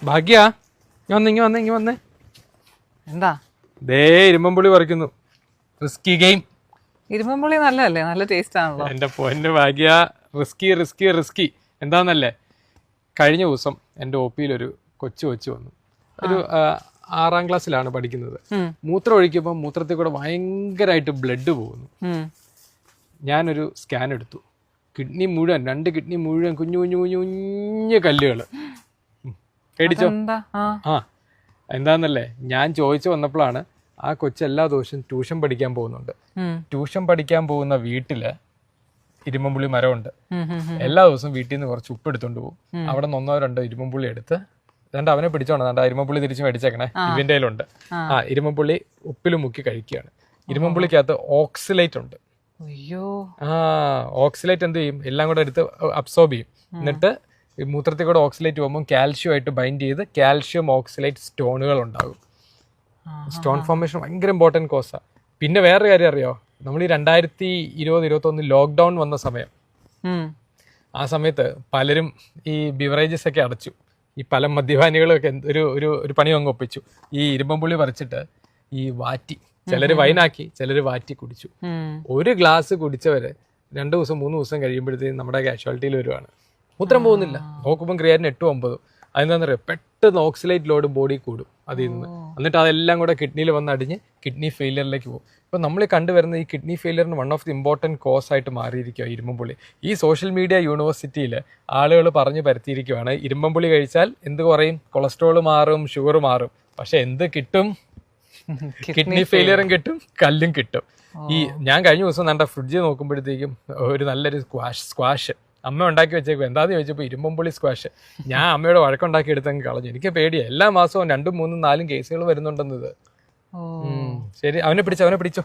ഭാഗ്യ ഇങ്ങ വന്നേ. എന്താ ദേ ഇരുമ്പുളി പറിക്കുന്നു. Risky game. ഇരുമ്പുളി നല്ലതല്ലേ? നല്ല ടേസ്റ്റ് ആണല്ലോ. എൻ്റെ പൊന്ന് ഭാഗ്യ, റിസ്കി എന്താന്നല്ലേ, കഴിഞ്ഞ ദിവസം എൻ്റെ ഒപ്പിയിലൊരു കൊച്ചു വന്നു. ഒരു 6ാം ക്ലാസ്സിലാണ് പഠിക്കുന്നത്. മൂത്രം ഒഴിക്കുമ്പോൾ മൂത്രത്തിൽ കൂടെ ഭയങ്കരമായിട്ട് ബ്ലഡ് പോകുന്നു. ഞാനൊരു സ്കാൻ എടുത്തു. കിഡ്നി മുഴുവൻ, 2 കിഡ്നി മുഴുവൻ കുഞ്ഞു കുഞ്ഞു കുഞ്ഞു കുഞ്ഞു കല്ലുകൾ. പേടിച്ചോ? എന്താന്നല്ലേ, ഞാൻ ചോദിച്ചു വന്നപ്പോഴാണ് ആ കൊച്ചെല്ലാ ദിവസവും ട്യൂഷൻ പഠിക്കാൻ പോകുന്നുണ്ട്. ട്യൂഷൻ പഠിക്കാൻ പോകുന്ന വീട്ടില് ഇരുമ്പുളി മരമുണ്ട്. എല്ലാ ദിവസവും വീട്ടിൽ നിന്ന് കുറച്ച് ഉപ്പ് എടുത്തോണ്ട് പോകും. അവിടെ നിന്ന് 1-2 ഇരുമ്പുളി എടുത്ത് അവനെ പിടിച്ചോണ്ട് ഇരുമ്പുളി തിരിച്ച് മേടിച്ചേക്കണേ, ഇവന്റെ കയ്യിലുണ്ട്. ഇരുമ്പുളി ഉപ്പിൽ മുക്കി കഴിക്കുകയാണ്. ഇരുമ്പുളിക്കകത്ത് ഓക്സിലേറ്റ് ഉണ്ട്. ഓക്സിലേറ്റ് എന്ത് ചെയ്യും? എല്ലാം കൂടെ എടുത്ത് അബ്സോർബ് ചെയ്യും. എന്നിട്ട് മൂത്രത്തിൽ കൂടെ ഓക്സിലേറ്റ് പോകുമ്പോൾ കാൽഷ്യം ആയിട്ട് ബൈൻഡ് ചെയ്ത് കാൽഷ്യം ഓക്സിലേറ്റ് സ്റ്റോണുകൾ ഉണ്ടാകും. സ്റ്റോൺ ഫോർമേഷൻ ഭയങ്കര ഇമ്പോർട്ടൻറ്റ് കോസാണ്. പിന്നെ വേറൊരു കാര്യം അറിയോ, നമ്മൾ ഈ 2020-21 ലോക്ക്ഡൗൺ വന്ന സമയം, ആ സമയത്ത് പലരും ഈ ബിവറേജസ് ഒക്കെ അടച്ചു. ഈ പല മദ്യപാനികളൊക്കെ ഒരു പണി അങ്ങ് ഒപ്പിച്ചു. ഈ ഇരുമ്പുളി പറിച്ചിട്ട് ഈ വാറ്റി, ചിലര് വൈനാക്കി, ചിലര് വാറ്റി കുടിച്ചു. ഒരു ഗ്ലാസ് കുടിച്ചവര് 2 ദിവസം 3 ദിവസം കഴിയുമ്പോഴത്തേക്കും നമ്മുടെ കാഷ്വാലിറ്റിയിൽ വരുവാണ്. മൂത്രം പോകുന്നില്ല. നോക്കുമ്പോൾ ക്രിയാറ്റിൻ 8-9. അതെന്താണെന്നറിയോ, പെട്ടെന്ന് ഓക്സിലേറ്റ് ലോഡ് ബോഡി കൂടും അതിൽ നിന്ന്. എന്നിട്ട് അതെല്ലാം കൂടെ കിഡ്നിയിൽ വന്ന് അടിഞ്ഞ് കിഡ്നി ഫെയിലിയറിലേക്ക് പോകും. ഇപ്പം നമ്മൾ കണ്ടുവരുന്ന ഈ കിഡ്നി ഫെയിലിയറിന് one of the important cause ആയിട്ട് മാറിയിരിക്കുക ഇരുമ്പുളി. ഈ സോഷ്യൽ മീഡിയ യൂണിവേഴ്സിറ്റിയിൽ ആളുകൾ പറഞ്ഞു പരത്തിയിരിക്കുകയാണ്, ഇരുമ്പുളി കഴിച്ചാൽ എന്ത് കുറയും, കൊളസ്ട്രോൾ മാറും, ഷുഗർ മാറും. പക്ഷെ എന്ത് കിട്ടും? കിഡ്നി ഫെയിലിയറും കിട്ടും, കല്ലും കിട്ടും. ഈ ഞാൻ കഴിഞ്ഞ ദിവസം ഫ്രിഡ്ജ് നോക്കുമ്പോഴത്തേക്കും ഒരു നല്ലൊരു സ്ക്വാഷ് അമ്മ ഉണ്ടാക്കി വെച്ചേക്കും. എന്താന്ന് ചോദിച്ചപ്പോൾ ഇരുമ്പുളി സ്ക്വാഷ്. ഞാൻ അമ്മയോട് വഴക്കുണ്ടാക്കി എടുത്തങ്ങ് കളഞ്ഞു. എനിക്ക് പേടിയാണ്, എല്ലാ മാസവും 2, 3, 4 കേസുകൾ വരുന്നുണ്ടെന്നത്. ശരി, അവനെ പിടിച്ചോ.